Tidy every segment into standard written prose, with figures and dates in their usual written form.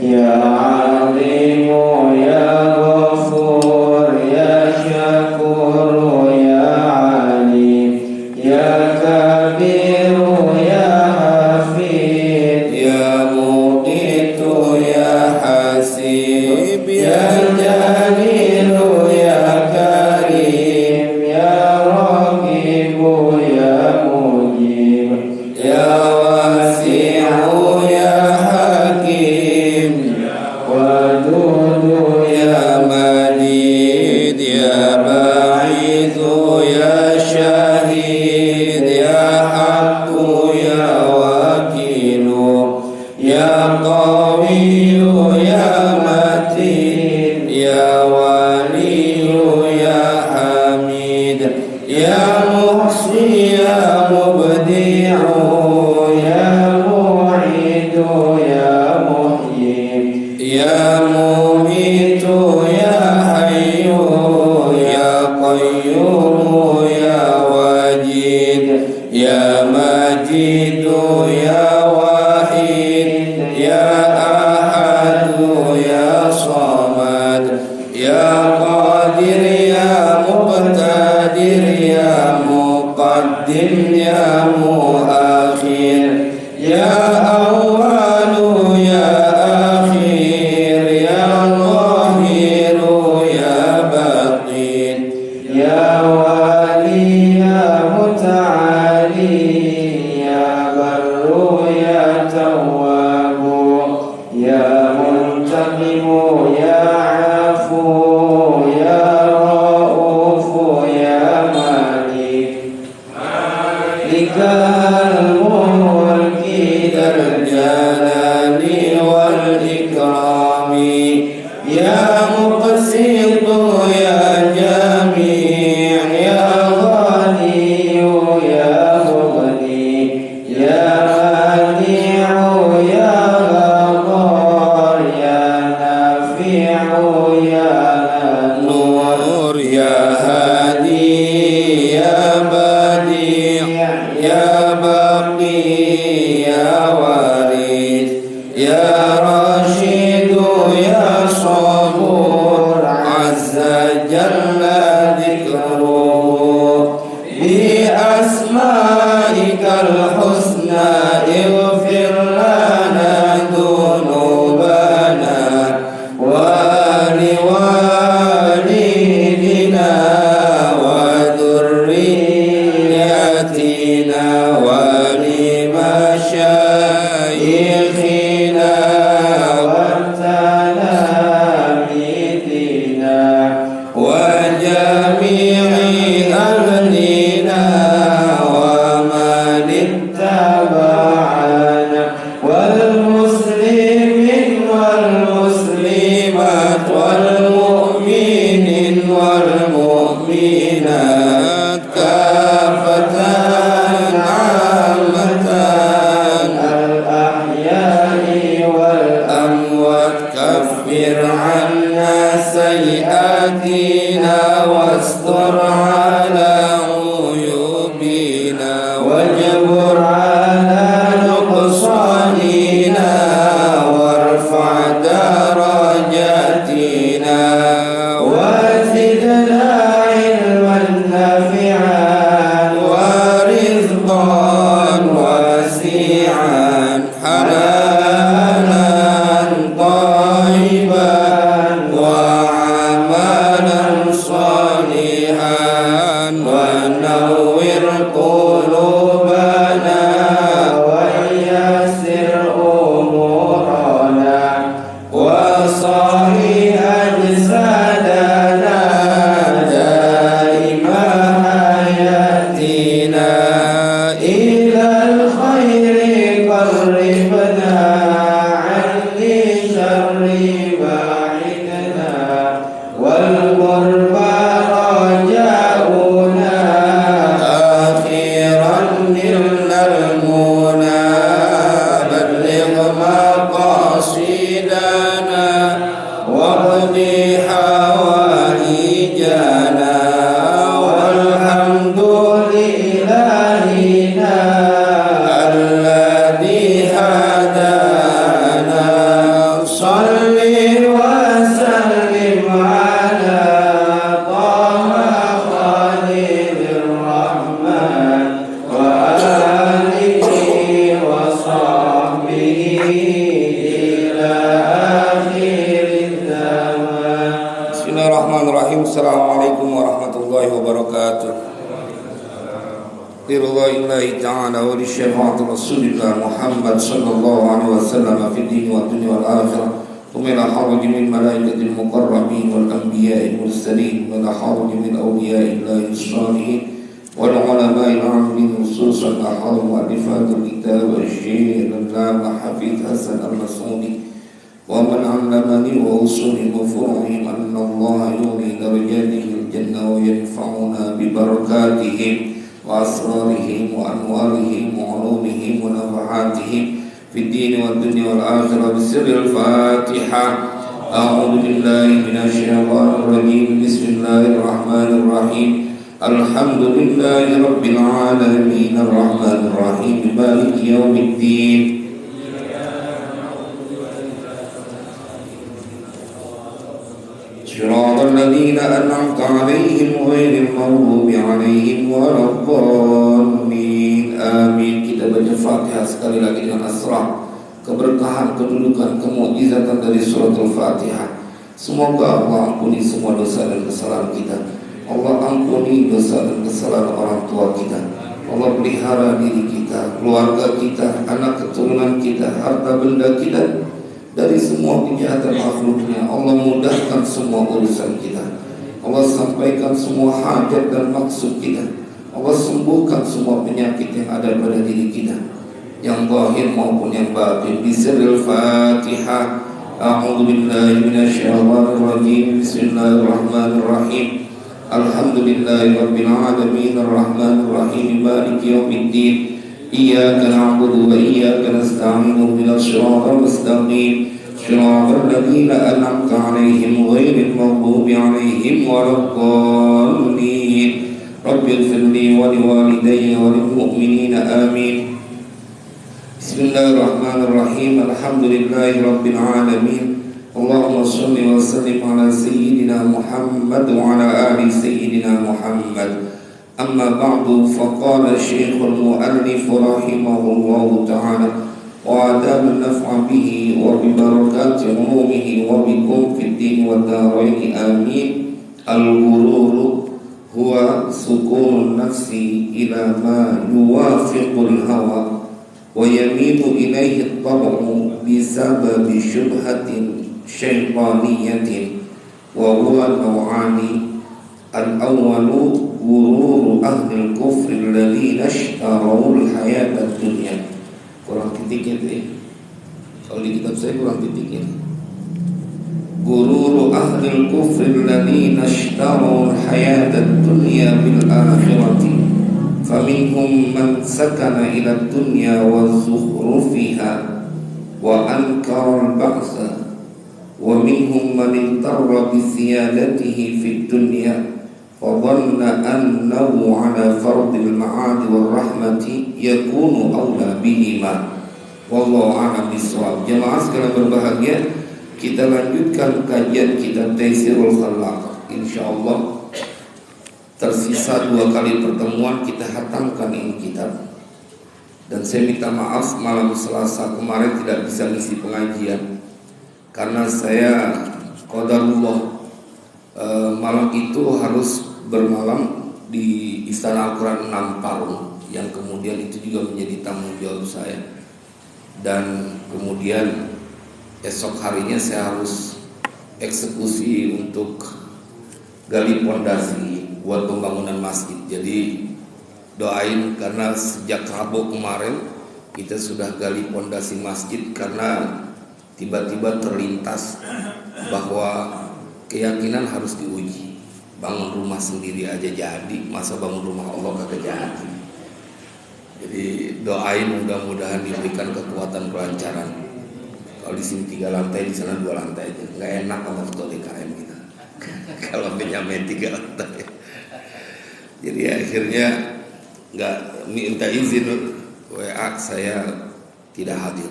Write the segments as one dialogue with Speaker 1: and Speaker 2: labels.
Speaker 1: يا عظيم يا غفور يا شكور يا عليم يا كبير يا حفيظ يا مقيت يا حسيب يا جليل يا كريم يا رقيب يا مجيب يا واسع يا حكيم ودود يا مجيد يا باعث يا شهيد يا حق يا وكيل يا قوي يا متين يا ولي يا حميد يا محصي يا مبدع يا معيد يا محيي يا مميت يا حي يا قيوم يا وجيد يا مجيد يا واحد يا أحد يا صمد يا قادر يا مقتدر يا مقدم يا مؤخر يا أول يا أخير يا ظاهر يا باطن يا والي يا متعالي يا بر يا تواب يا منتقم يا عفو يا رؤوف يا مالك مالك الملك ذا الجلال والإكرام يا مقسط يا جميع يا غني يا مغني يا مانع يا غفار يا نافع يا نور يا هادي يا بديع يا باقي يا وارث يا رشيد يا صبور عز جل ذكره بأسمائك الحسنى اغفر لنا ذنوبنا ولوالدنا وذرياتنا ولمشايخنا وتلاميذنا وجميع أهلنا ومن اتبعنا والمسلمين والمسلمات والمؤمنين والمؤمنات كافة عامة الأحياء والأموات كفر عنا سيئاتنا واستر على عيوبنا واجبر على نقصاننا وارفع درجاتنا وزدنا علما نافعا ورزقا واسعا حلالا طيبا وعملا صالحا ونور قلوبنا ويسر أمورنا وصحح أجسادنا دائم حياتنا إلى الخير قربنا عن شر باعدنا والقربى رجاؤنا أخيرا نلنا المنى بلغ مقاصدنا واقض حوائجنا والحمد لإلهنا الذي هدانا Salli wa sallim ala Taha Khalilur Rahman wa alihi wa sahbihi ila akhir zaman. Bismillahirrahmanirrahim. Assalamualaikum warahmatullahi wabarakatuh. Biridha'illahi ta'ala wa li syafa'ati Rasulillah Muhammad sallallahu alaihi wasallam fi din wa dunya wal akhirah. Wa ila hawli min malaikatil muqarrabin wal anbiya'il mursalin wa la hawli min awliya'illahi as-salihin wal ulama'il 'amilin khususan ahad mu'allifatul kitab wa syekh al-allama Hafiz Hasan al-Mas'udi wa man 'allamani wa usuli wa furu'i anna Allah yuli darajatihil jannah wa yanfa'una bi barakatihim wa asrarihim wa anwarihim wa ulumihim wa nafahatihim fi din wa dunya wal akhirah bisirril Fatihah. A'udzu billahi minasy syaithanir rajim. Bismillahirrahmanirrahim. Alhamdulillahi rabbil alamin arrahmanir rahim maliki yaumiddin. صراط الذين أنعمت عليهم غير المغضوب عليهم ولا الضالين آمين. Kita baca Fatihah sekali lagi dengan asrah, keberkahan, kedudukan, kemukjizatan dari surat Al-Fatihah. Semoga Allah ampuni semua dosa dan kesalahan kita. Allah ampuni dosa dan kesalahan orang tua kita. Allah pelihara diri kita, keluarga kita, anak keturunan kita, harta benda kita dari semua kejahatan makhluknya. Allah mudahkan semua urusan kita. Allah sampaikan semua hajat dan maksud kita. Allah sembuhkan semua penyakit yang ada pada diri kita, yang zahir maupun yang batin. Bismillahil Fatihah. A'udzu billahi minasyaitonir rajim. Bismillahirrahmanirrahim. Alhamdulillahi rabbil alamin arrahmanir rahim maliki yaumiddin. Iyyaka na'budu wa iyyaka nasta'in ihdinas siratal mustaqim siratal ladzina an'amta 'alaihim ghairil maghdubi 'alaihim waladdallin. Rabbighfirli wa liwalidayya wa lil mu'minina amin. Bismillahirrahmanirrahim. Alhamdulillahi rabbil alamin. Allahumma shalli wa sallim ala sayyidina Muhammad wa ala ali sayyidina Muhammad. أما بعد فقال الشيخ المؤلف رحمه الله تعالى وآداب النفع به وببركات علومه وبكم في الدين والدارين آمين. الغرور هو سكون النفس إلى ما يوافق الهوى ويميل إليه الطبع بسبب شبهة شيطانية وهو نوعان. الأول غرور أهل الكفر الذين اشتروا الحياة الدنيا. Kurang titik itu ya. Kalau di kitab saya kurang titiknya. Gururu ahlil kufri alladhina ishtaru al-hayata ad-dunya bil akhirati faminhum man sakana ila ad-dunya wa zukhrufiha wa ankara al-ba'sa wa minhum man intarra bi siyadatihi fi ad-dunya وظن أنه على فرض المعاد والرحمة يكون أولى بهما والله أعلم بالصواب. Jemaah sekalian berbahagia, kita lanjutkan kajian kitab Taisirul Khalaq. Insyaallah tersisa 2 kali pertemuan kita hatamkan ini kitab. Dan saya minta maaf malam Selasa kemarin tidak bisa ngisi pengajian karena saya qadarullah malam itu harus bermalam di Istana Al-Quran 6 tahun, yang kemudian itu juga menjadi tanggung jawab saya. Dan kemudian esok harinya saya harus eksekusi untuk gali pondasi buat pembangunan masjid. Jadi doain, karena sejak Rabu kemarin kita sudah gali pondasi masjid karena tiba-tiba terlintas bahwa keyakinan harus diuji. Bangun rumah sendiri aja jadi, masa bangun rumah Allah kagak jadi. Jadi doain mudah-mudahan diberikan kekuatan kelancaran. Kalau di sini 3 lantai, di sana 2 lantai aja. Nggak enak sama ketua DKM kita. Kalau menyamen 3 lantai. Jadi akhirnya nggak minta izin WA, saya tidak hadir.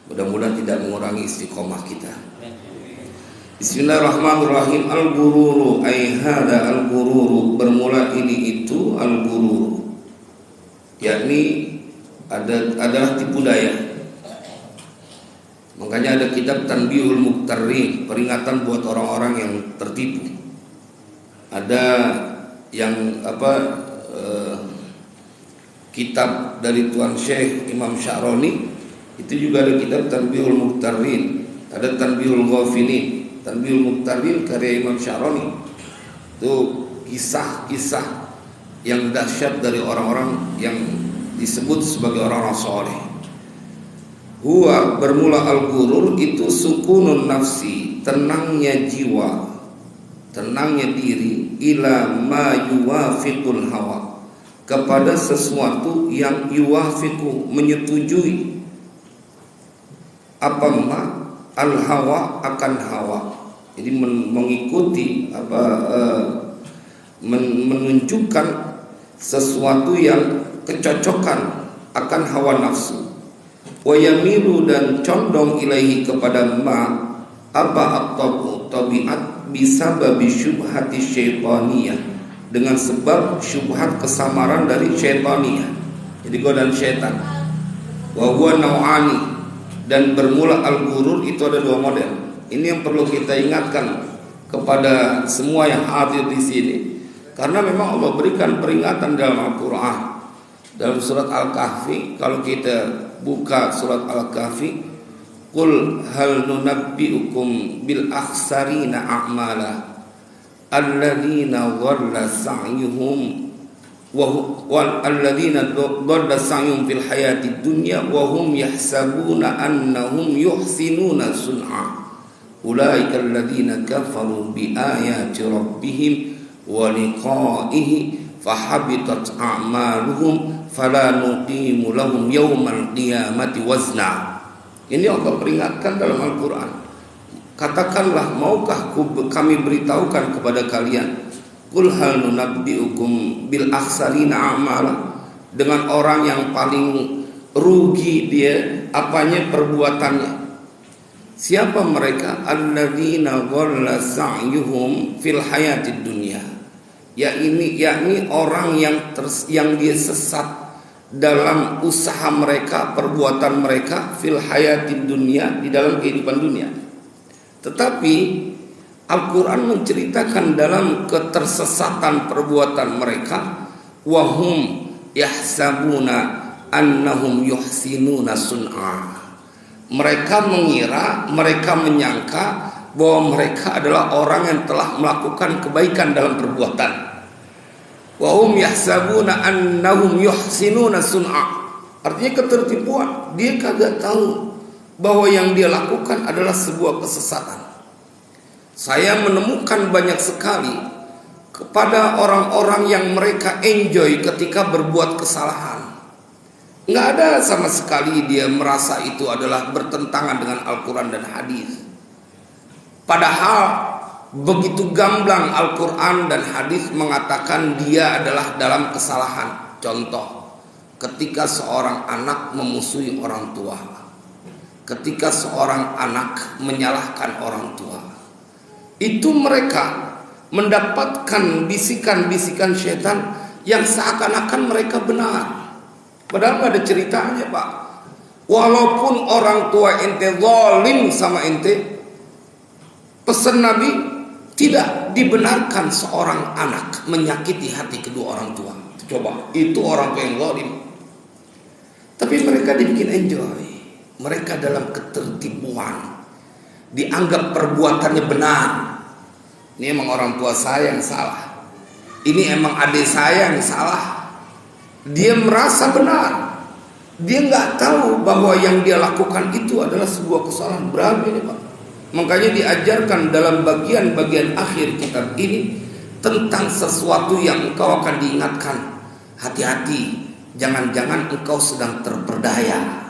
Speaker 1: Mudah-mudahan tidak mengurangi istiqomah kita. Bismillahirrahmanirrahim. Al-ghururu ay hada al-ghururu, bermula ini itu al-ghururu, yakni adalah tipu daya. Makanya ada kitab Tanbihul Muqtarrin, peringatan buat orang-orang yang tertipu. Ada yang kitab dari Tuan Syekh Imam Sya'roni, itu juga ada kitab Tanbihul Muqtarrin, ada Tanbihul Ghafilin. Tanbihul Muqtarrin karya Imam Sya'roni, itu kisah-kisah yang dahsyat dari orang-orang yang disebut sebagai orang-orang soleh. Huwa, bermula al-ghurur itu sukunun nafsi, tenangnya jiwa, tenangnya diri, ila ma yuwafiqul hawa, kepada sesuatu yang yuwafiqu, menyetujui, apa ma al-hawa, akan hawa. Jadi mengikuti menunjukkan sesuatu yang kecocokan akan hawa nafsu. Wa yamilu, dan condong ilaihi, kepada ma at-tabu, tabiat, bisababi syubhati syaitaniyah, dengan sebab syubhat kesamaran dari syaitaniyah, jadi godaan syaitan. Wa huwa nau'ani, dan bermula al-ghurur itu ada dua model. Ini yang perlu kita ingatkan kepada semua yang hadir di sini, karena memang Allah berikan peringatan dalam Al-Quran. Dalam surat Al-Kahfi, kalau kita buka surat Al-Kahfi, qul hal nunabbi'ukum bil akhsarina a'mala alladzina dhalla sa'yuhum alladzina dhalla sa'yuhum fil hayatid dunya wa hum yahsabuna annahum yuhsinuna sun'a ulaika alladzina kafaru bi ayati rabbihim wa liqa'ihi fahabitat a'maluhum fala nuqimu lahum yawmal qiyamati wazna. Ini Allah peringatkan dalam Al-Quran. Katakanlah, maukah kami beritahukan kepada kalian, qul hal nunabbi'ukum bil akhsarina a'mala, dengan orang yang paling rugi dia apanya, perbuatannya. Siapa mereka? Alladzina dhalla sa'yuhum fil hayatid dunya, yakni orang yang dia sesat dalam usaha mereka, perbuatan mereka, fil hayatid dunya, di dalam kehidupan dunia. Tetapi Al-Quran menceritakan dalam ketersesatan perbuatan mereka, wahum yahsabuna annahum yuhsinuna sun'a, mereka mengira, mereka menyangka bahwa mereka adalah orang yang telah melakukan kebaikan dalam perbuatan. Wa hum yahsabuna annahum yuhsinuna sun'a, artinya ketertipuan. Dia kagak tahu bahwa yang dia lakukan adalah sebuah kesesatan. Saya menemukan banyak sekali kepada orang-orang yang mereka enjoy ketika berbuat kesalahan. Nggak ada sama sekali dia merasa itu adalah bertentangan dengan Al-Quran dan hadis. Padahal begitu gamblang Al-Quran dan hadis mengatakan dia adalah dalam kesalahan. Contoh, ketika seorang anak memusuhi orang tua, ketika seorang anak menyalahkan orang tua, itu mereka mendapatkan bisikan-bisikan syaitan yang seakan-akan mereka benar. Padahal nggak ada ceritanya, Pak. Walaupun orang tua ente zalim sama ente, pesan Nabi, tidak dibenarkan seorang anak menyakiti hati kedua orang tua. Coba, itu orang tua yang zalim. Tapi mereka dibikin enjoy. Mereka dalam ketertipuan, dianggap perbuatannya benar. Ini emang orang tua saya yang salah, ini emang adik saya yang salah. Dia merasa benar. Dia nggak tahu bahwa yang dia lakukan itu adalah sebuah kesalahan. Berapa ini, Pak? Makanya diajarkan dalam bagian-bagian akhir kitab ini tentang sesuatu yang engkau akan diingatkan. Hati-hati, jangan-jangan engkau sedang terperdaya.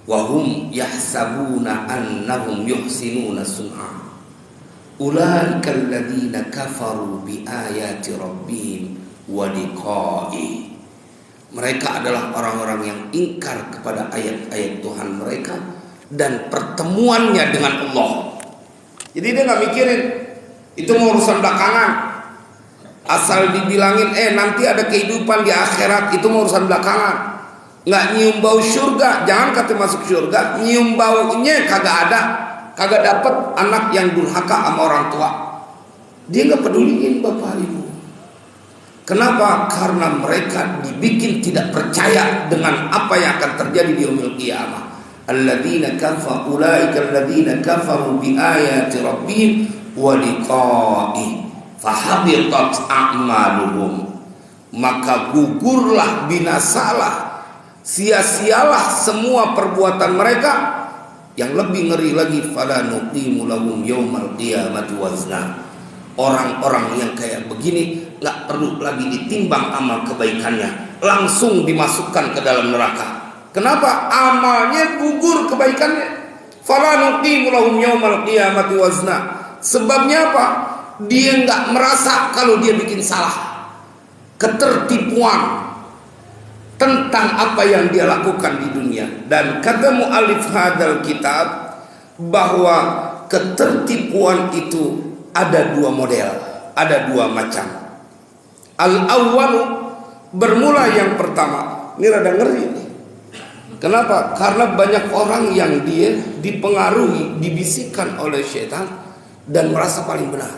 Speaker 1: Wahum yahsabuna annahum yuhsinuna sun'a ulaika alladzina kafaru bi ayati rabbihim wa liqa'i. Mereka adalah orang-orang yang ingkar kepada ayat-ayat Tuhan mereka dan pertemuannya dengan Allah. Jadi dia nggak mikirin itu mau urusan belakangan. Asal dibilangin nanti ada kehidupan di akhirat, itu mau urusan belakangan. Nggak nyium bau surga, jangan kata masuk surga, nyium baunya kagak ada, kagak dapat anak yang durhaka sama orang tua. Dia nggak peduliin bapak ibu. Kenapa? Karena mereka dibikin tidak percaya dengan apa yang akan terjadi di yaumil qiyamah. Alladzina kafaru ulaika alladzina kafaru bi ayati rabbihim wa liqa'i fahabitat a'maluhum. Maka gugurlah, binasalah, sia-sialah semua perbuatan mereka. Yang lebih ngeri lagi, fala nuqimu lahum yaumal qiyamati wazna. Orang-orang yang kayak begini nggak perlu lagi ditimbang amal kebaikannya, langsung dimasukkan ke dalam neraka. Kenapa? Amalnya gugur kebaikannya. Fala nuqimu lahum yaumal qiyamati wazna. Sebabnya apa? Dia nggak merasa kalau dia bikin salah. Ketertipuan tentang apa yang dia lakukan di dunia. Dan kata mu'alif hadal kitab bahwa ketertipuan itu ada dua model, ada dua macam. Al-awwalu, bermula yang pertama. Ini rada ngeri nih. Kenapa? Karena banyak orang yang dia dipengaruhi, dibisikkan oleh setan dan merasa paling benar.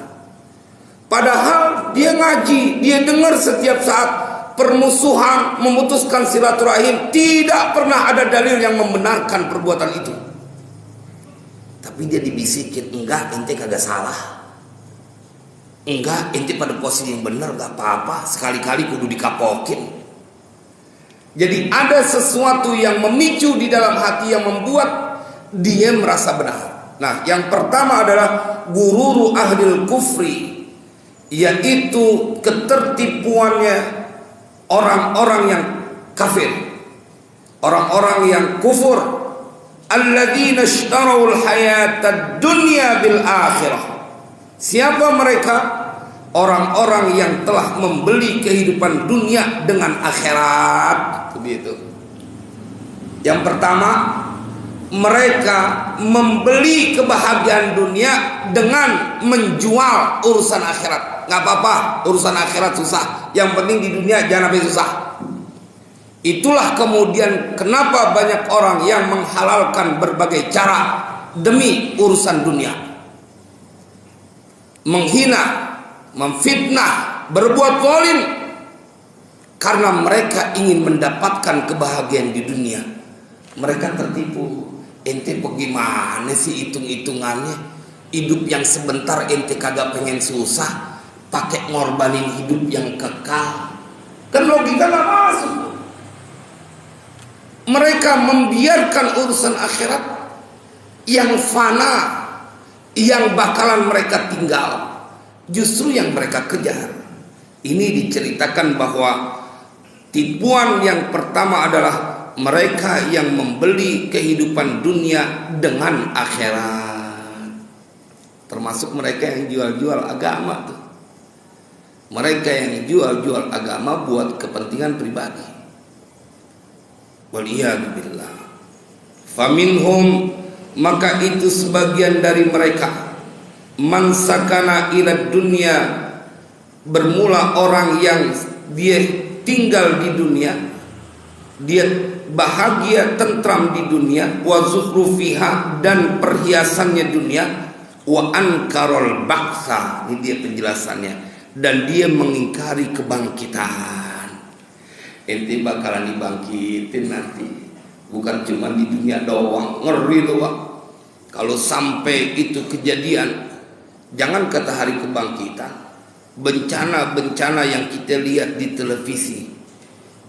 Speaker 1: Padahal dia ngaji, dia dengar setiap saat permusuhan, memutuskan silaturahim, tidak pernah ada dalil yang membenarkan perbuatan itu. Tapi dia dibisikin, enggak, ente kagak salah. Enggak, ente pada posisi yang benar, gak apa-apa, sekali-kali kudu dikapokin. Jadi ada sesuatu yang memicu di dalam hati yang membuat dia merasa benar. Nah, yang pertama adalah gururu ahlil kufri, yaitu ketertipuannya orang-orang yang kafir, orang-orang yang kufur. Alladzina ishtarawul hayatad dunya bil akhirah. Siapa mereka? Orang-orang yang telah membeli kehidupan dunia dengan akhirat. Begitu. Yang pertama, mereka membeli kebahagiaan dunia dengan menjual urusan akhirat. Nggak apa-apa, urusan akhirat susah. Yang penting di dunia jangan sampai susah. Itulah kemudian kenapa banyak orang yang menghalalkan berbagai cara demi urusan dunia. Menghina, memfitnah, berbuat zalim karena mereka ingin mendapatkan kebahagiaan di dunia. Mereka tertipu. Ente bagaimana sih hitung-hitungannya? Hidup yang sebentar ente kagak pengen susah, pakai ngorbanin hidup yang kekal. Kan logika gak masuk. Mereka membiarkan urusan akhirat yang fana, yang bakalan mereka tinggal, justru yang mereka kejar. Ini diceritakan bahwa tipuan yang pertama adalah mereka yang membeli kehidupan dunia dengan akhirat. Termasuk mereka yang jual-jual agama tuh. Mereka yang jual-jual agama buat kepentingan pribadi. Waliyadzubillah. Faminhum, maka itu sebagian dari mereka, man sakana ila dunya, bermula orang yang dia tinggal di dunia, dia bahagia tentram di dunia, wa zukhrufiha, dan perhiasannya dunia, wa ankarol ba'tsa, ini dia penjelasannya, dan dia mengingkari kebangkitan. Ente bakalan dibangkitin nanti, bukan cuma di dunia doang. Ngeri loh Pak. Kalau sampai itu kejadian, jangan kata hari kebangkitan, bencana-bencana yang kita lihat di televisi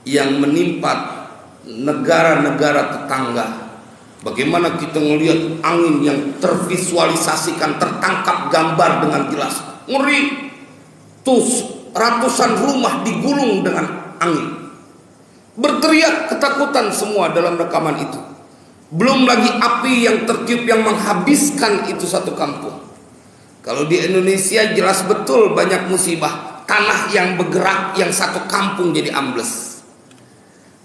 Speaker 1: yang menimpa negara-negara tetangga. Bagaimana kita ngelihat angin yang tervisualisasikan, tertangkap gambar dengan jelas. Ngeri. Tuh ratusan rumah digulung dengan angin. Berteriak ketakutan semua dalam rekaman itu. Belum lagi api yang tertiup yang menghabiskan itu satu kampung. Kalau di Indonesia jelas betul banyak musibah. Tanah yang bergerak, yang satu kampung jadi ambles.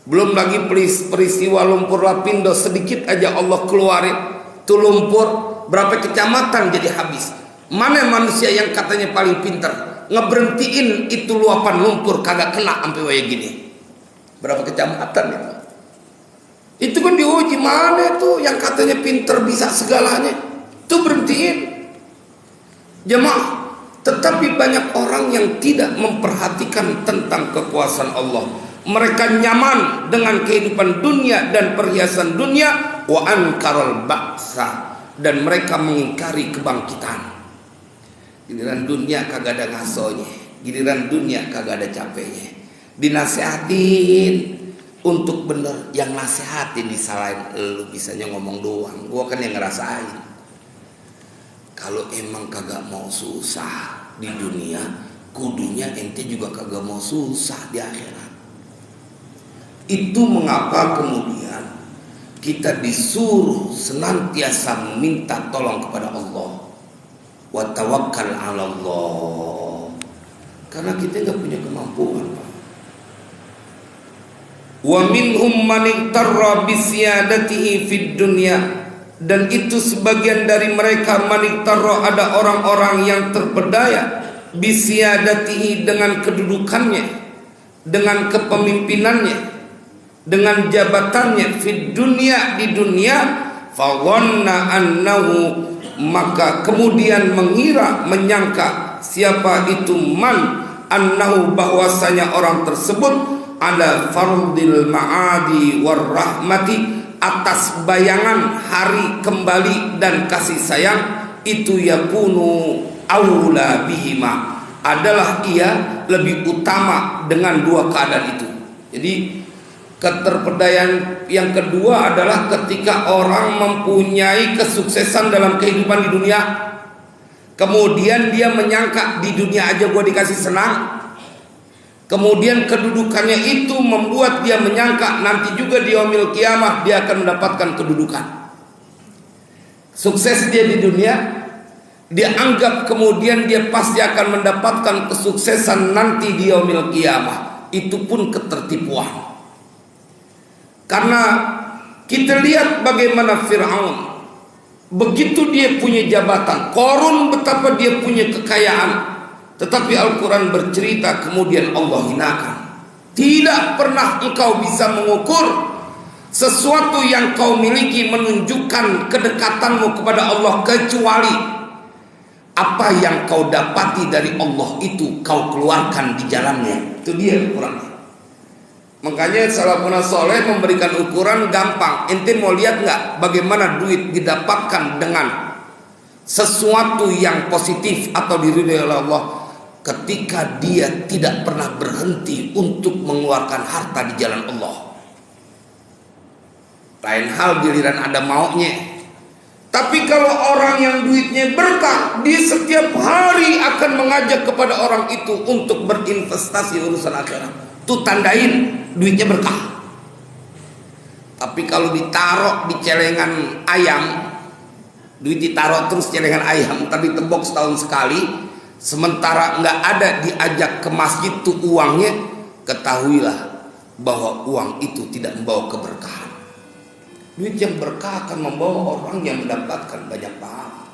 Speaker 1: Belum lagi peristiwa lumpur lapindo, sedikit aja Allah keluarin tuh lumpur, berapa kecamatan jadi habis. Mana manusia yang katanya paling pintar ngeberhentiin itu luapan lumpur kagak kena sampai kayak gini? Berapa kecamatan itu? Itu kan diuji. Mana tuh yang katanya pintar bisa segalanya? Tuh berhentiin jemaah. Tetapi banyak orang yang tidak memperhatikan tentang kekuasaan Allah. Mereka nyaman dengan kehidupan dunia dan perhiasan dunia, wa ankarul ba'sa, dan mereka mengingkari kebangkitan. Giliran dunia kagak ada ngasonya, giliran dunia kagak ada capeknya. Dinasehatin untuk bener, yang nasehatin disalahin lu, bisanya ngomong doang. Gua kan yang ngerasain. Kalau emang kagak mau susah di dunia, kudunya ente juga kagak mau susah di akhirat. Itu mengapa kemudian kita disuruh senantiasa meminta tolong kepada Allah. Wa tawakkal 'ala Allah. Karena kita enggak punya kemampuan, Pak. Wa minhum man iktarra bi siyadatihi fid dunya, dan itu sebagian dari mereka man iktarra, ada orang-orang yang terpedaya bi siyadatihi, dengan kedudukannya, dengan kepemimpinannya, dengan jabatannya, fid dunya, di dunia, fa dhanna annahu, maka kemudian mengira, menyangka siapa itu man, annahu, bahwasanya orang tersebut ada fardil ma'adi war rahmati, atas bayangan hari kembali dan kasih sayang, itu yakunu aula bihima, adalah ia lebih utama dengan dua keadaan itu. Jadi keterpedayaan yang kedua adalah ketika orang mempunyai kesuksesan dalam kehidupan di dunia, kemudian dia menyangka di dunia aja gua dikasih senang, kemudian kedudukannya itu membuat dia menyangka nanti juga di yaumil kiamah dia akan mendapatkan kedudukan. Sukses dia di dunia, dia anggap kemudian dia pasti akan mendapatkan kesuksesan nanti di yaumil kiamah. Itu pun ketertipuan. Karena kita lihat bagaimana Fir'aun, begitu dia punya jabatan, Qarun betapa dia punya kekayaan, tetapi Al-Quran bercerita kemudian Allah hinakan. Tidak pernah engkau bisa mengukur sesuatu yang kau miliki menunjukkan kedekatanmu kepada Allah, kecuali apa yang kau dapati dari Allah itu kau keluarkan di jalannya. Itu dia Al-Quran. Makanya salafun soleh memberikan ukuran gampang. Ente mau lihat nggak bagaimana duit didapatkan dengan sesuatu yang positif atau diridhoi oleh Allah, ketika dia tidak pernah berhenti untuk mengeluarkan harta di jalan Allah. Lain hal giliran ada maunya. Tapi kalau orang yang duitnya berkah, dia setiap hari akan mengajak kepada orang itu untuk berinvestasi urusan akhirat. Tuh tandain duitnya berkah. Tapi kalau ditaruh di celengan ayam, duit ditaruh terus celengan ayam, tapi tembok setahun sekali, sementara nggak ada diajak ke masjid tuh uangnya, ketahuilah bahwa uang itu tidak membawa keberkahan. Duit yang berkah akan membawa orang yang mendapatkan banyak pahala.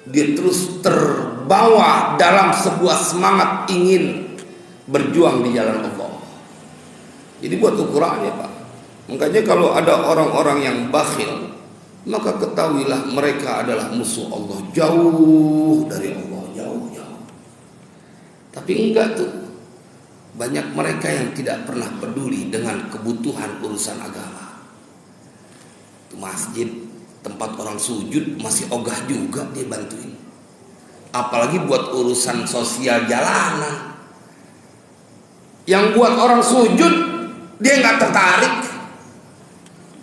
Speaker 1: Dia terus terbawa dalam sebuah semangat ingin berjuang di jalan Allah. Jadi buat ukurannya, Pak. Makanya kalau ada orang-orang yang bakhil, maka ketahuilah mereka adalah musuh Allah, jauh dari Allah, jauh-jauh. Tapi enggak tuh. Banyak mereka yang tidak pernah peduli dengan kebutuhan urusan agama. Itu masjid, tempat orang sujud, masih ogah juga dia bantuin. Apalagi buat urusan sosial jalanan. Yang buat orang sujud dia nggak tertarik.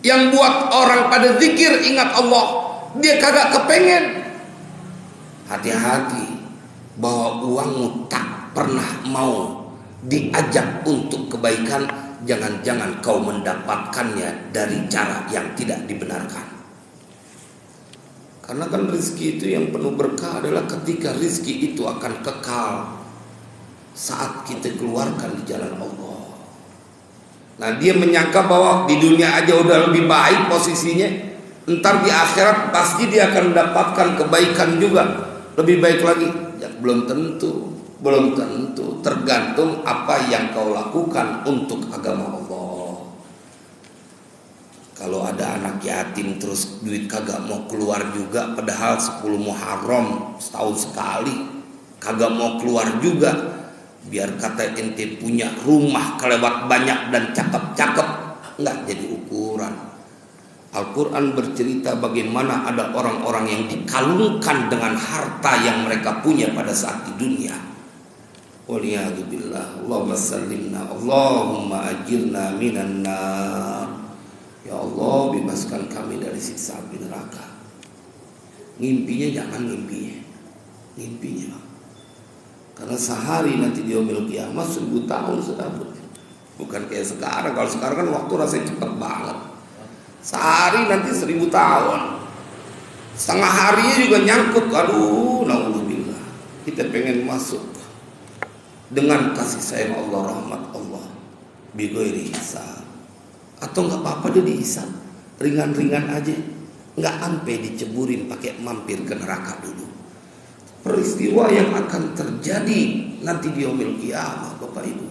Speaker 1: Yang buat orang pada zikir ingat Allah, dia kagak kepengen. Hati-hati bahwa uangmu tak pernah mau diajak untuk kebaikan. Jangan-jangan kau mendapatkannya dari cara yang tidak dibenarkan. Karena kan rezeki itu yang penuh berkah adalah ketika rezeki itu akan kekal saat kita keluarkan di jalan Allah. Nah, dia menyangka bahwa di dunia aja udah lebih baik posisinya, entar di akhirat pasti dia akan mendapatkan kebaikan juga lebih baik lagi. Ya, belum tentu, tergantung apa yang kau lakukan untuk agama Allah. Kalau ada anak yatim terus duit kagak mau keluar juga, padahal 10 Muharram setahun sekali kagak mau keluar juga, biar kata ente punya rumah kelewat banyak dan cakep-cakep, nggak jadi ukuran. Al-Quran bercerita bagaimana ada orang-orang yang dikalungkan dengan harta yang mereka punya pada saat di dunia. Waliyahzubillah. Allahumma sallimna, Allahumma ajirna minan nar. Ya Allah, bebaskan kami dari siksa api neraka. Ngimpinya jangan ngimpinya. Karena sehari nanti dia yaumil kiamat 1000 tahun sudah. Bukan kayak sekarang. Kalau sekarang kan waktu rasanya cepat banget. Sehari nanti 1000 tahun. Setengah harinya juga nyangkut. Aduh, naudzubillah. Kita pengen masuk dengan kasih sayang Allah, rahmat Allah, bighairi hisab. Atau nggak apa-apa dia dihisab ringan-ringan aja, nggak sampai diceburin pakai mampir ke neraka dulu. Peristiwa yang akan terjadi nanti di yaumil kiamat, Bapak Ibu.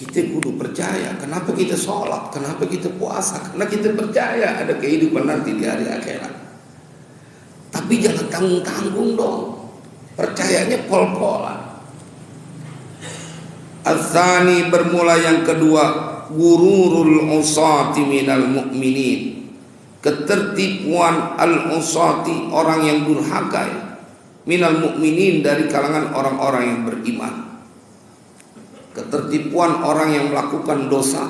Speaker 1: Kita kudu percaya. Kenapa kita sholat? Kenapa kita puasa? Karena kita percaya ada kehidupan nanti di hari akhirat. Tapi jangan tanggung-tanggung dong. Percayanya pol-polan. Al-Thani, bermula yang kedua, gururul usati minal mu'minin, ketertipuan al-usati, orang yang durhaka, minal mu'minin, dari kalangan orang-orang yang beriman. Ketertipuan orang yang melakukan dosa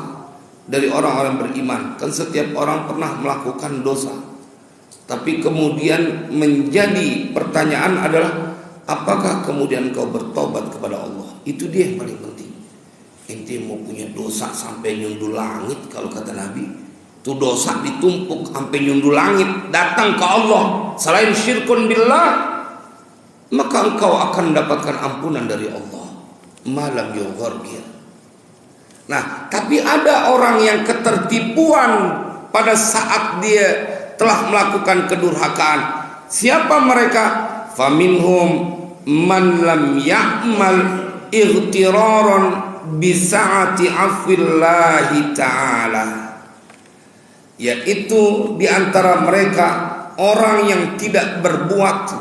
Speaker 1: dari orang-orang beriman. Kan setiap orang pernah melakukan dosa, tapi kemudian menjadi pertanyaan adalah apakah kemudian kau bertobat kepada Allah? Itu dia yang paling penting. Ente mau punya dosa sampai nyundul langit, kalau kata Nabi, itu dosa ditumpuk sampai nyundul langit, datang ke Allah selain syirkun billah, maka engkau akan mendapatkan ampunan dari Allah. Malam yughargir. Nah, tapi ada orang yang ketertipuan pada saat dia telah melakukan kedurhakaan. Siapa mereka? Faminhum man lam ya'mal ightiraran bisa'ati afillahi ta'ala, yaitu diantara mereka orang yang tidak berbuat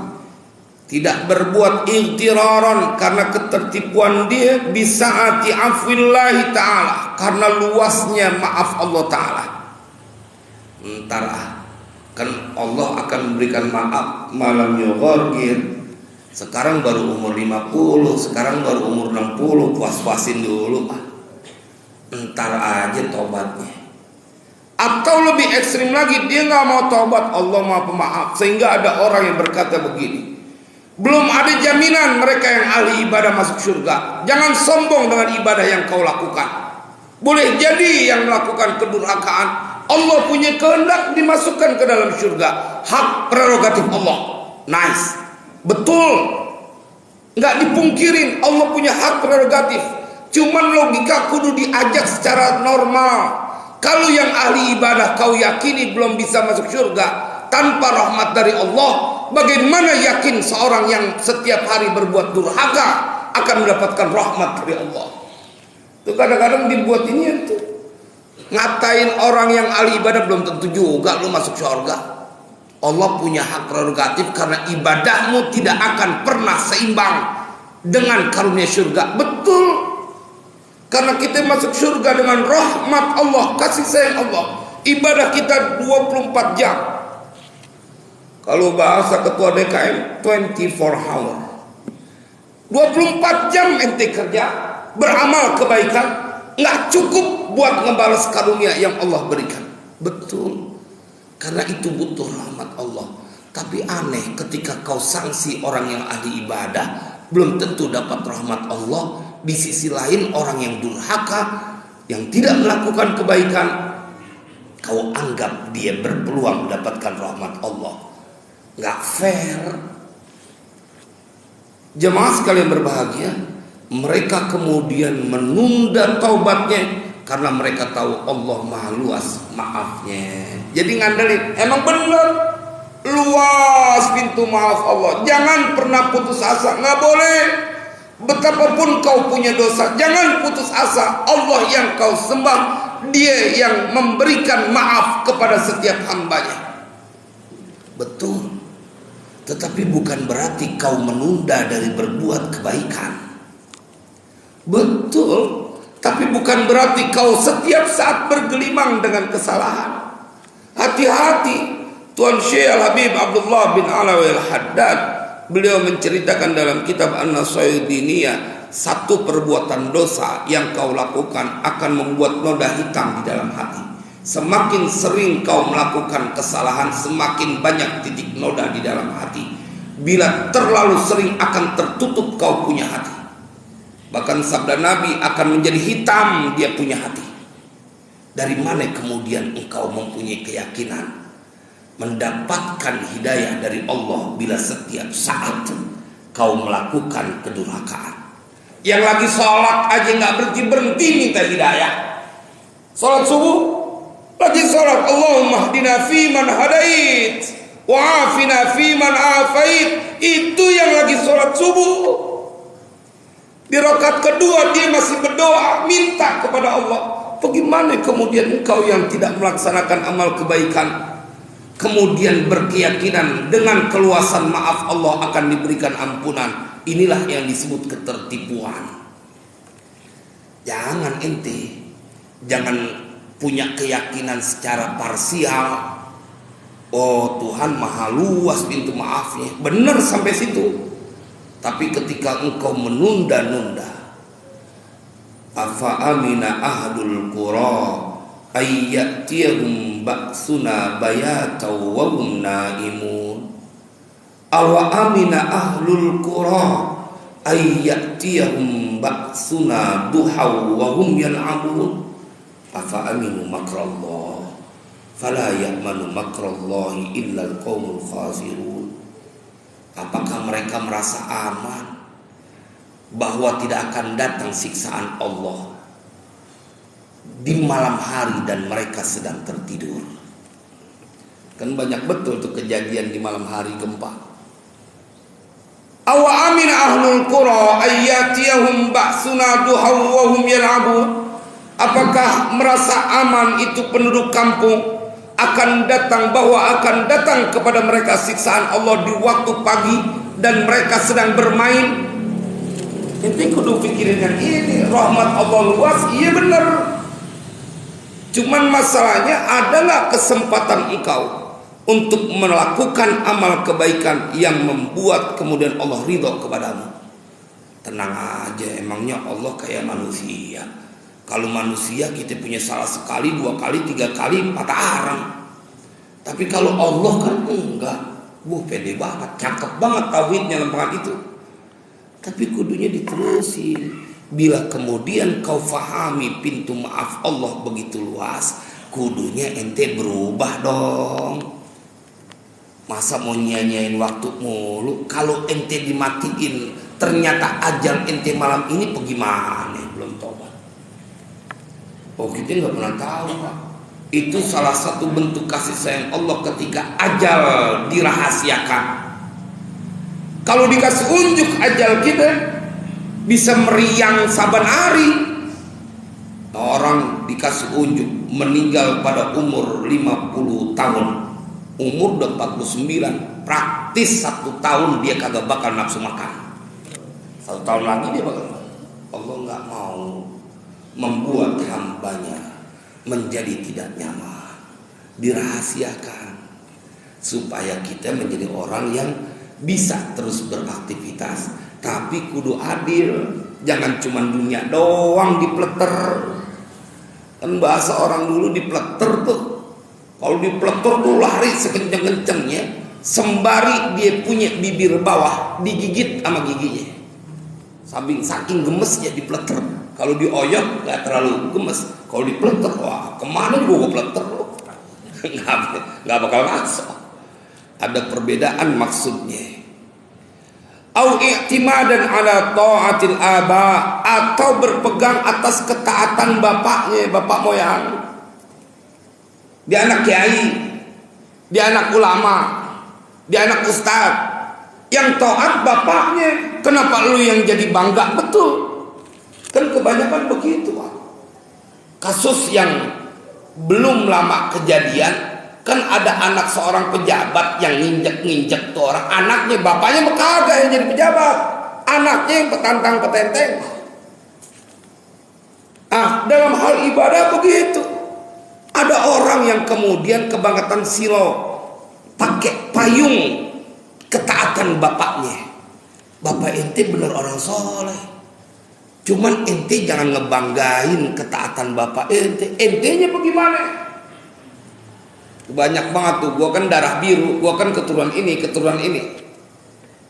Speaker 1: ightiraran karena ketertipuan dia, bisa'ati afillahi ta'ala, karena luasnya maaf Allah ta'ala. Ntar kan Allah akan memberikan maaf malam yughargir. Sekarang baru umur 50, sekarang baru umur 60, puas-puasin dulu Pak. Entar aja tobatnya. Atau lebih ekstrim lagi, dia nggak mau tobat, Allah Maha Pemaaf. Sehingga ada orang yang berkata begini, belum ada jaminan mereka yang ahli ibadah masuk surga. Jangan sombong dengan ibadah yang kau lakukan. Boleh jadi yang melakukan kedurhakaan, Allah punya kehendak dimasukkan ke dalam surga. Hak prerogatif Allah. Nice. Betul, nggak dipungkirin Allah punya hak prerogatif. Cuman logika kudu diajak secara normal. Kalau yang ahli ibadah kau yakini belum bisa masuk surga tanpa rahmat dari Allah, bagaimana yakin seorang yang setiap hari berbuat durhaka akan mendapatkan rahmat dari Allah? Itu kadang-kadang dibuat ini itu, ngatain orang yang ahli ibadah belum tentu juga lu masuk surga. Allah punya hak prerogatif karena ibadahmu tidak akan pernah seimbang dengan karunia surga. Betul. Karena kita masuk surga dengan rahmat Allah, kasih sayang Allah. Ibadah kita 24 jam. Kalau bahasa ketua DKM 24 hour. 24 jam ente kerja, beramal kebaikan, nggak cukup buat ngebalas karunia yang Allah berikan. Betul. Karena itu butuh rahmat Allah. Tapi aneh ketika kau sanksi orang yang ahli ibadah, belum tentu dapat rahmat Allah. Di sisi lain orang yang durhaka, yang tidak melakukan kebaikan, kau anggap dia berpeluang mendapatkan rahmat Allah. Gak fair. Jemaah sekalian berbahagia, mereka kemudian menunda taubatnya karena mereka tahu Allah maha luas maafnya. Jadi ngandelin, emang bener luas pintu maaf Allah. Jangan pernah putus asa, nggak boleh. Betapapun kau punya dosa, jangan putus asa. Allah yang kau sembah, Dia yang memberikan maaf kepada setiap hambanya. Betul. Tetapi bukan berarti kau menunda dari berbuat kebaikan. Betul. Tapi bukan berarti kau setiap saat bergelimang dengan kesalahan. Hati-hati. Tuan Syekh Al-Habib Abdullah bin Alawi Al-Haddad, beliau menceritakan dalam kitab An-Nasaihud Diniyah, satu perbuatan dosa yang kau lakukan akan membuat noda hitam di dalam hati. Semakin sering kau melakukan kesalahan, semakin banyak titik noda di dalam hati. Bila terlalu sering akan tertutup kau punya hati. Bahkan sabda Nabi akan menjadi hitam dia punya hati. Dari mana kemudian engkau mempunyai keyakinan mendapatkan hidayah dari Allah bila setiap saat kau melakukan kedurhakaan? Yang lagi sholat aja nggak berhenti minta hidayah. Sholat subuh lagi sholat, Allahumma hdina fiman hadait wa afina fiman afait. Itu yang lagi sholat subuh. Di rakaat kedua dia masih berdoa minta kepada Allah. Bagaimana kemudian engkau yang tidak melaksanakan amal kebaikan kemudian berkeyakinan dengan keluasan maaf Allah akan diberikan ampunan? Inilah yang disebut ketertipuan. Jangan ente, jangan punya keyakinan secara parsial. Oh, Tuhan maha luas pintu maafnya, benar sampai situ. Tapi ketika engkau menunda-nunda, afa amina ahlul qura ayyatiyahum ba'suna bayataw wa hum naimun. Awa amina ahlul qura ayyatiyahum ba'suna duhaw wa hum yal'abun. Afa aminu makrallah fala ya'manu makrallahi illa al-qaumul khasirun. Apakah mereka merasa aman bahwa tidak akan datang siksaan Allah di malam hari dan mereka sedang tertidur? Kan banyak betul tuh kejadian di malam hari gempa. Awa amin ahlul qura ayyatiyahum ba'suna duhaw wa hum yal'abun. Apakah merasa aman itu penduduk kampung akan datang, bahwa akan datang kepada mereka siksaan Allah di waktu pagi dan mereka sedang bermain? Ente kudu pikirin yang ini. Rahmat Allah luas, iya benar. Cuman masalahnya adalah kesempatan engkau untuk melakukan amal kebaikan yang membuat kemudian Allah ridho kepadamu. Tenang aja, emangnya Allah kayak manusia. Kalau manusia kita punya salah sekali, 2 kali, 3 kali patah arang. Tapi kalau Allah kan enggak. Pede banget, cakep banget tauhidnya lempangan itu. Tapi kudunya diterusin. Bila kemudian kau fahami pintu maaf Allah begitu luas, kudunya ente berubah dong. Masa mau nyanyain waktu mulu? Kalau ente dimatiin, ternyata ajal ente malam ini bagaimana? Belum tobat. Oh, kita nggak pernah tahu, Pak. Itu salah satu bentuk kasih sayang Allah ketika ajal dirahasiakan. Kalau dikasih unjuk ajal kita bisa meriang saban hari. Orang dikasih unjuk meninggal pada umur 50 tahun. Umur udah 49, praktis 1 tahun dia kagak bakal nafsu makan. 1 tahun lagi dia bakal makan. Allah nggak mau membuat hambanya menjadi tidak nyaman, dirahasiakan supaya kita menjadi orang yang bisa terus beraktivitas, tapi kudu adil. Jangan cuma dunia doang dipleter. Kan bahasa orang dulu dipleter tuh. Kalau dipleter tuh lari sekenceng-kencengnya, sembari dia punya bibir bawah digigit sama giginya. Saking gemesnya dipleter. Kalau dioyok nggak terlalu gemes. Kalau dipleter, wah kemana gua pleter lo? Nggak bakal masuk. Ada perbedaan maksudnya. au i'timadan ala ta'atil aba, atau berpegang atas ketaatan bapaknya, bapak moyang. Dia anak kiai, dia anak ulama, dia anak ustaz, yang taat bapaknya. Kenapa lu yang jadi bangga? Betul, kan kebanyakan begitu, Pak. Kasus yang belum lama kejadian, kan ada anak seorang pejabat yang nginjek tuh orang, anaknya, bapaknya kagak yang jadi pejabat, anaknya yang petantang petenteng. Dalam hal ibadah begitu. Ada orang yang kemudian kebangkatan silo, pakai payung ketaatan bapaknya. Bapak ente bener orang soleh, cuman ente jangan ngebanggain ketaatan bapak ente. Entenya bagaimana? Banyak banget tuh, gua kan darah biru, gua kan keturunan ini, keturunan ini.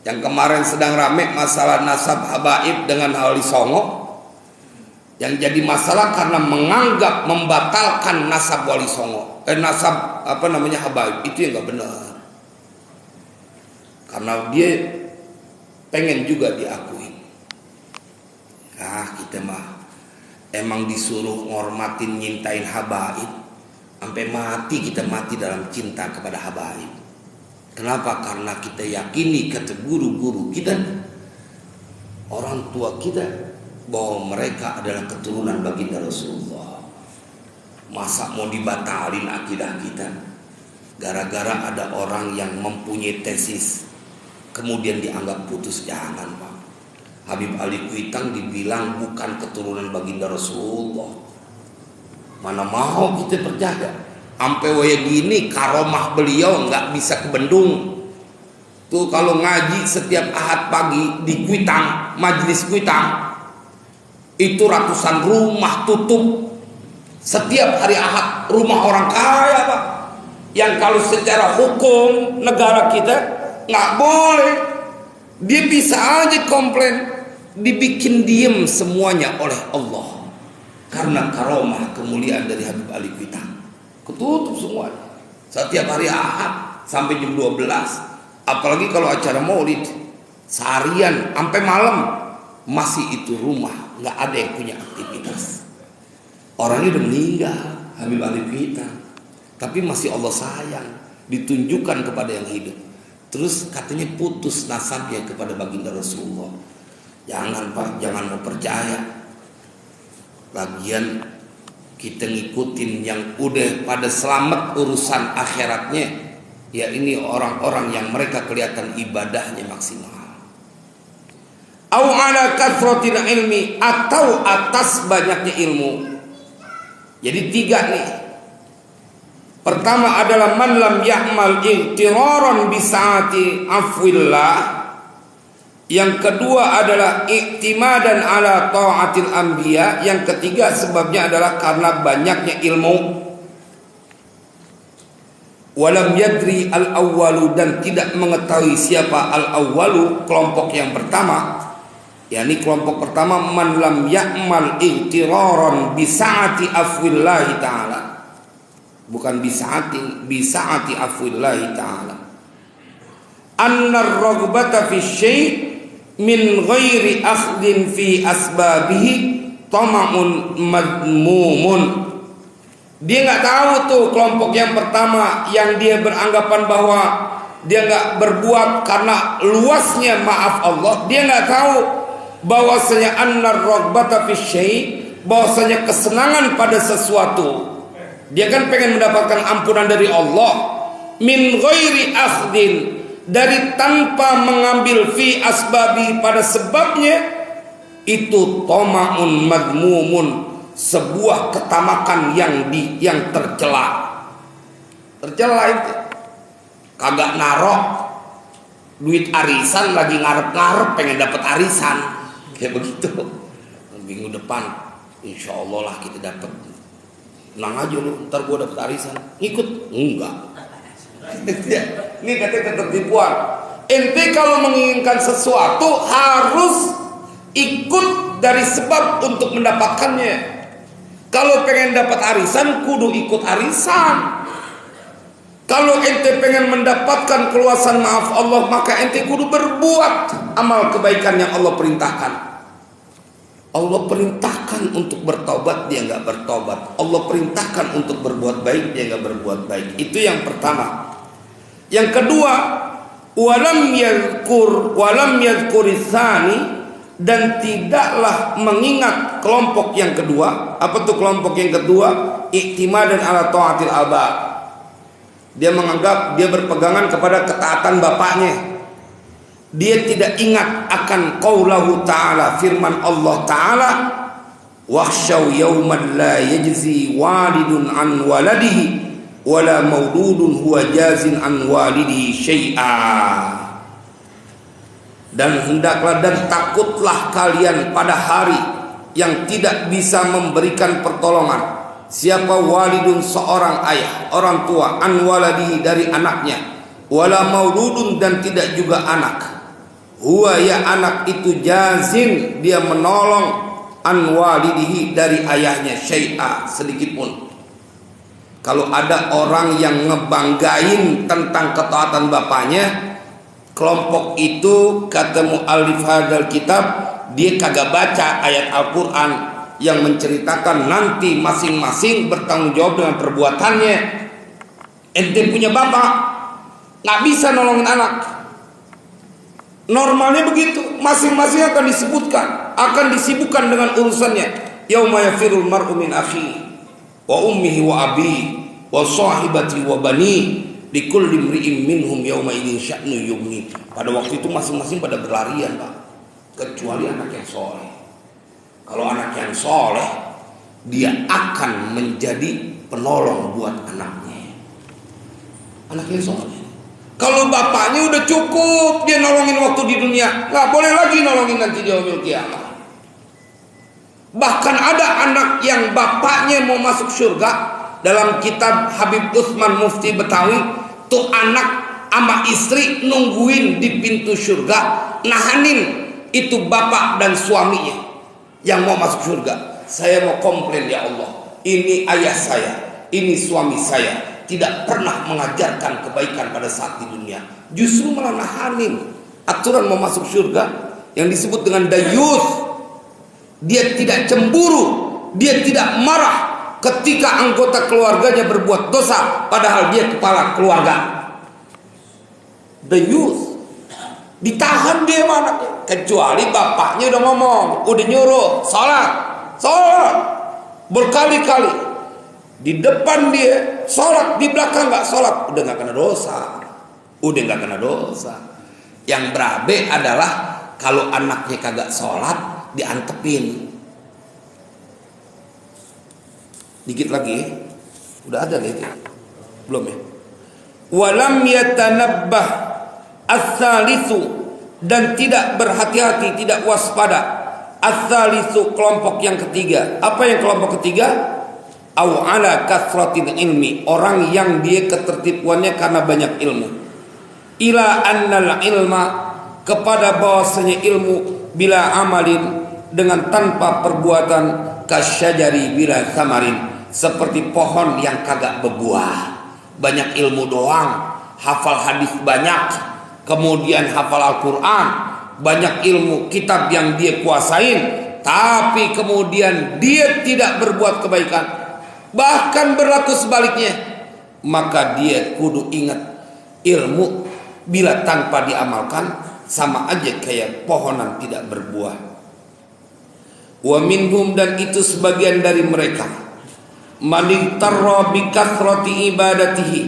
Speaker 1: Yang kemarin sedang rame masalah nasab habaib dengan Wali Songo. Yang jadi masalah karena menganggap membatalkan nasab Wali Songo, nasab habaib, itu yang gak benar. Karena dia pengen juga diakui. Kita mah emang disuruh ngormatin, nyintain habaib. Sampai mati kita mati dalam cinta kepada habaib. Kenapa? Karena kita yakini, kata guru-guru kita, orang tua kita, bahwa mereka adalah keturunan baginda Rasulullah. Masa mau dibatalin akidah kita gara-gara ada orang yang mempunyai tesis kemudian dianggap putus? Jangan, Pak. Habib Ali Kuitang dibilang bukan keturunan baginda Rasulullah. Mana mau kita percaya? Sampai waya gini karomah beliau nggak bisa ke Bendung. Tuh kalau ngaji setiap Ahad pagi di Kuitang, majelis Kuitang, itu ratusan rumah tutup. Setiap hari Ahad rumah orang kaya, Pak, yang kalau secara hukum negara kita nggak boleh. Dia bisa aja komplain, dibikin diem semuanya oleh Allah karena karomah kemuliaan dari Habib Ali Kuitang. Ketutup semuanya setiap hari Ahad sampai jam 12. Apalagi kalau acara maulid seharian sampai malam, masih itu rumah nggak ada yang punya aktivitas. Orangnya udah meninggal, Habib Ali Kuitang, tapi masih Allah sayang, ditunjukkan kepada yang hidup. Terus katanya putus nasabnya kepada baginda Rasulullah. Jangan, Pak, jangan mau percaya. Lagian kita ngikutin yang udah pada selamat urusan akhiratnya, ya ini orang-orang yang mereka kelihatan ibadahnya maksimal. Au ala kathratil ilmi, atau atas banyaknya ilmu. Jadi 3 nih. Pertama adalah man lam ya'mal iqtiraran bi sa'ati afwillah. Yang kedua adalah i'timadan ala ta'atil anbiya. Yang ketiga sebabnya adalah karena banyaknya ilmu. Walam yadri al-awwalu, dan tidak mengetahui siapa al-awwalu, kelompok yang pertama. yakni kelompok pertama, man lam ya'mal iqtiraran bi sa'ati afwillahi ta'ala. Bukan bi sa'ati afwillahi ta'ala. Anna ar-raghbata fi syai' min ghairi akhdin fi asbabihi tama'un madmumun. Dia nggak tahu tuh kelompok yang pertama yang dia beranggapan bahwa dia nggak berbuat karena luasnya maaf Allah. Dia nggak tahu bahwasanya annar raghbata fi syai', bahwasanya kesenangan pada sesuatu. Dia kan pengen mendapatkan ampunan dari Allah. Min ghairi akhdin, dari tanpa mengambil fi asbabi, pada sebabnya, itu toma'un madmumun, sebuah ketamakan yang tercela. Tercela itu kagak narok duit arisan, lagi ngarep-ngarep pengen dapat arisan, kayak begitu. Minggu depan insya Allah lah kita dapat. Tenang aja lu, ntar gua dapat arisan, ikut? Enggak. Ini katanya ketertipuan. Ente kalau menginginkan sesuatu harus ikut dari sebab untuk mendapatkannya. Kalau pengen dapat arisan kudu ikut arisan. Kalau ente pengen mendapatkan keluasan maaf Allah, maka ente kudu berbuat amal kebaikan yang Allah perintahkan. Allah perintahkan untuk bertobat, dia nggak bertobat. Allah perintahkan untuk berbuat baik, dia nggak berbuat baik. Itu yang pertama. Yang kedua, walam yadhkurisani, dan tidaklah mengingat kelompok yang kedua. Apa tuh kelompok yang kedua? Iktimadan ala taatil aba. Dia menganggap, dia berpegangan kepada ketaatan bapaknya. Dia tidak ingat akan qaulahu ta'ala, firman Allah ta'ala, wakhshaw yawman la yajzi walidun an waladihi wala mauludun huwa jazin an walidihi syai'a. Dan hendaklah dan takutlah kalian pada hari yang tidak bisa memberikan pertolongan. Siapa walidun, seorang ayah, orang tua, an waladihi, dari anaknya, wala mauludun, dan tidak juga anak, huwa, ya anak itu, jazin, dia menolong, an walidihi, dari ayahnya, syai'a, sedikit pun. Kalau ada orang yang ngebanggain tentang ketaatan bapaknya, kelompok itu, kata mu'allif hadal kitab, dia kagak baca ayat Al-Quran yang menceritakan nanti masing-masing bertanggung jawab dengan perbuatannya. Ente punya bapak, nggak bisa nolongin anak. Normalnya begitu, masing-masing akan disebutkan, akan disibukkan dengan urusannya. Yauma yafirul mar'u min akhihi wa ummihi wa abihi wa sahibati wa bani likulli imri'in minhum yauma idzin sya'nu yughni. Pada waktu itu masing-masing pada berlarian, Pak, kecuali anak yang soleh. Kalau anak yang soleh, dia akan menjadi penolong buat anaknya. Anak yang soleh. Kalau bapaknya udah cukup dia nolongin waktu di dunia, nggak boleh lagi nolongin nanti di yaumil qiyamah. Bahkan ada anak yang bapaknya mau masuk surga. Dalam kitab Habib Utsman Mufti Betawi, tuh anak sama istri nungguin di pintu surga, nahanin itu bapak dan suaminya yang mau masuk surga. Saya mau komplain, ya Allah, ini ayah saya, ini suami saya tidak pernah mengajarkan kebaikan pada saat di dunia, justru malah nahanin aturan mau masuk surga yang disebut dengan dayuth. Dia tidak cemburu, dia tidak marah ketika anggota keluarganya berbuat dosa, padahal dia kepala keluarga. Dayuth, ditahan dia mana, kecuali bapaknya udah ngomong, udah nyuruh sholat berkali-kali, di depan dia sholat, di belakang nggak sholat, udah nggak kena dosa. Yang berabe adalah kalau anaknya kagak sholat, diantepin. Dikit lagi, udah ada gitu, belum ya? Walam yatanabbah as-salisu, dan tidak berhati-hati, tidak waspada. As-salisu, kelompok yang ketiga. Apa yang kelompok ketiga? Au ala kasratil ilmi, orang yang dia ketertipuannya karena banyak ilmu. Ila annal ilma, kepada bahwasanya ilmu, bila amalin, dengan tanpa perbuatan, kasyajari bila samarin, seperti pohon yang kagak berbuah. Banyak ilmu doang, hafal hadis banyak, kemudian hafal Al-Quran, banyak ilmu kitab yang dia kuasain, tapi kemudian dia tidak berbuat kebaikan, bahkan berlaku sebaliknya, maka dia kudu ingat, ilmu bila tanpa diamalkan sama aja kayak pohonan tidak berbuah. Wa minhum, dan itu sebagian dari mereka, manitarra bi kathrati ibadatihi,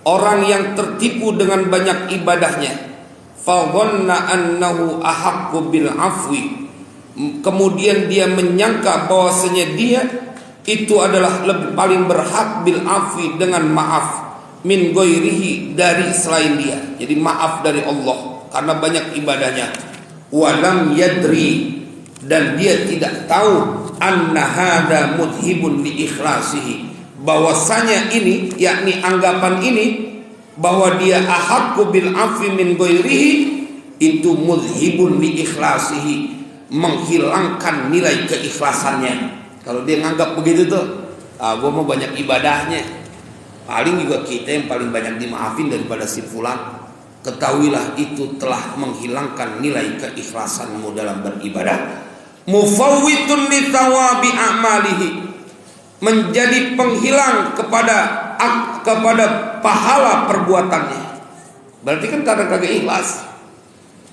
Speaker 1: orang yang tertipu dengan banyak ibadahnya, fa dhanna annahu ahaqqu bil afwi, kemudian dia menyangka bahwasanya dia itu adalah lebih paling berhak bil afwi, dengan maaf, min ghairihi, dari selain dia. Jadi maaf dari Allah karena banyak ibadahnya. Walam yadri, dan dia tidak tahu, anna hada mudhibun li ikhlasihi, bahwasanya ini, yakni anggapan ini, bahwa dia ahaqqu bil afwi min ghairihi, itu mudhibun li ikhlasihi, menghilangkan nilai keikhlasannya. Kalau dia nganggap begitu tuh, gua mau banyak ibadahnya,
Speaker 2: paling juga kita yang paling banyak dimaafin daripada si fulan. Ketahuilah itu telah menghilangkan nilai keikhlasanmu dalam beribadah. Mufawwitun li thawabi a'malihi, menjadi penghilang kepada pahala perbuatannya. Berarti kan karena kagak ikhlas,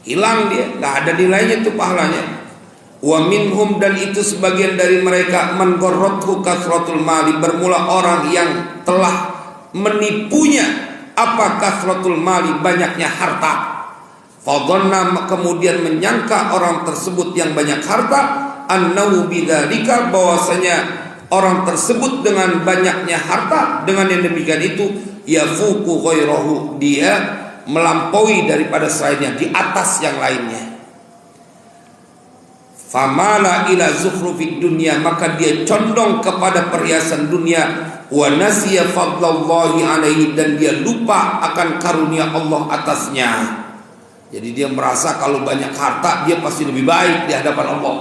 Speaker 2: hilang dia, nggak ada nilainya tuh pahalanya. Wa minhum, dan itu sebagian dari mereka, man gharrathu kasratul mali, bermula orang yang telah menipunya apa kasratul mali, banyaknya harta. Fadhanna, kemudian menyangka orang tersebut yang banyak harta, annahu bidzalika, bahwasanya orang tersebut dengan banyaknya harta, dengan yang demikian itu, yafuqu ghairahu, dia melampaui daripada selainnya, di atas yang lainnya. Famala ila zukhrufid dunya, maka dia condong kepada perhiasan dunia. Wa nasiya fadlallahi alaihi, dan dia lupa akan karunia Allah atasnya. Jadi dia merasa kalau banyak harta dia pasti lebih baik di hadapan Allah.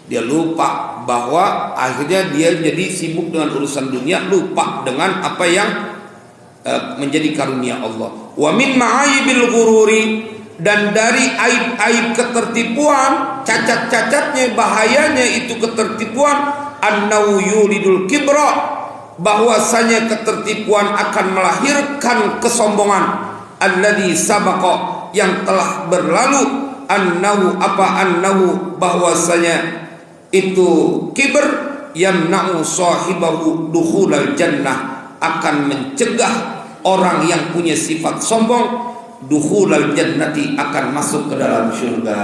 Speaker 2: Dia lupa bahwa akhirnya dia jadi sibuk dengan urusan dunia, lupa dengan apa yang menjadi karunia Allah. Wa min ma'aibil ghururi, dan dari aib-aib ketertipuan, cacat-cacatnya, bahayanya itu ketertipuan, annahu yulidul kibra, bahwasanya ketertipuan akan melahirkan kesombongan. Alladzi sabaqa, yang telah berlalu, annahu bahwasanya itu kibr, yamna'u sahibahu dukhulal jannah, akan mencegah orang yang punya sifat sombong dukhulal jannati, akan masuk ke dalam surga.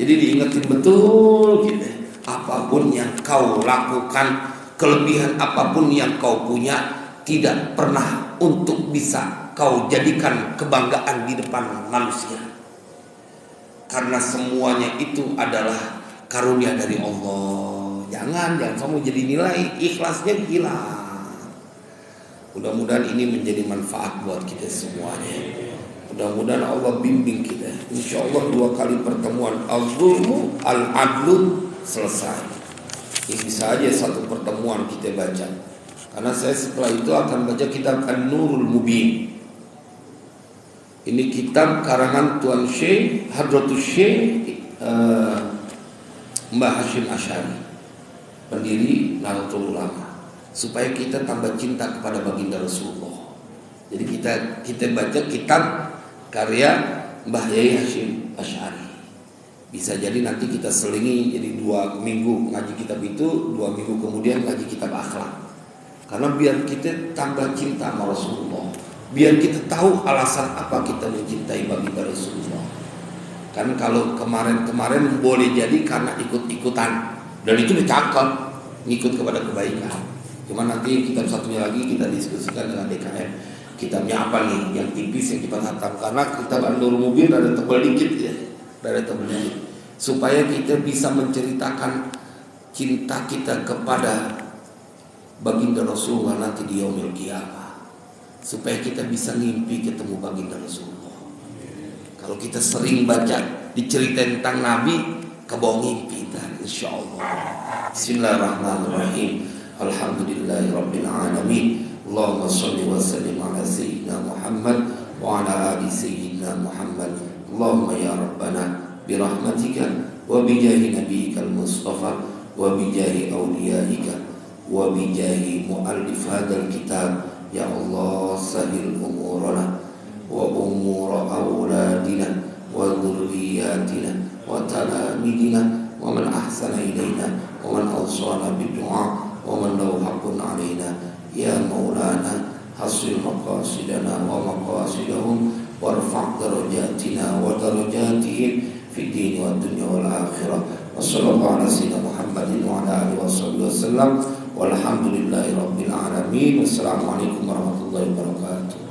Speaker 2: Jadi diingetin betul gitu. Apapun yang kau lakukan, kelebihan apapun yang kau punya, tidak pernah untuk bisa kau jadikan kebanggaan di depan manusia, karena semuanya itu adalah karunia dari Allah. Jangan kamu jadi nilai, ikhlasnya hilang. Mudah-mudahan ini menjadi manfaat buat kita semuanya. Mudah-mudahan Allah bimbing kita. Insya Allah 2 kali pertemuan al-zulmu al-adlu selesai. Ini bisa aja 1 pertemuan kita baca. Karena saya setelah itu akan baca kitab An-Nurul Mubin. Ini kitab karangan Tuan Syekh Hadratus Syekh Mbah Hashim Asy'ari, pendiri Nahdlatul Ulama, supaya kita tambah cinta kepada baginda Rasulullah. Jadi kita baca kitab karya Mbah Yai Hashim Asy'ari. Bisa jadi nanti kita selingi, jadi 2 minggu ngaji kitab itu, 2 minggu kemudian ngaji kitab akhlak. Karena biar kita tambah cinta sama Rasulullah, biar kita tahu alasan apa kita mencintai baginda Rasulullah. Kan kalau kemarin boleh jadi karena ikut-ikutan, dan itu udah cakep, ngikut kepada kebaikan. Cuma nanti kitab satunya lagi kita diskusikan dengan DKM. Kitabnya apa nih yang tipis yang kita hatam, karena kitab An-Nurul Mubin ada tebal dikit ya, ada tebal dikit, supaya kita bisa menceritakan cinta kita kepada baginda Rasulullah nanti di yaumil qiyamah, supaya kita bisa ngimpi ketemu baginda Rasulullah. Kalau kita sering baca diceritain tentang Nabi, kebawa ngimpi dan insyaallah. Bismillahirrahmanirrahim. Alhamdulillahirabbil alamin. Allahumma shalli wa sallim ala sayyidina Muhammad wa ala ali sayyidina Muhammad. Allahumma ya Rabbana birahmatika wa bijahi nabiyyikal Mustafa wa bijahi awliyaika wa bijahi muallif hadzal kitab, ya Allah sahil umurana wa umura auladina wa dhurriyyatina wa talamidina wa man ahsana ilaina wa man awsana bid-du'a wa man lahu haqqun alaina. Ya Maulana hasil maqasidana wa maqasidahum warfa' darajatina wa darajatihim fid din wa dunya wal akhirah. Wa sallallahu ala sayyidina Muhammadin wa ala alihi wasallam. Walhamdulillahi rabbil alamin. Wassalamualaikum warahmatullahi wabarakatuh.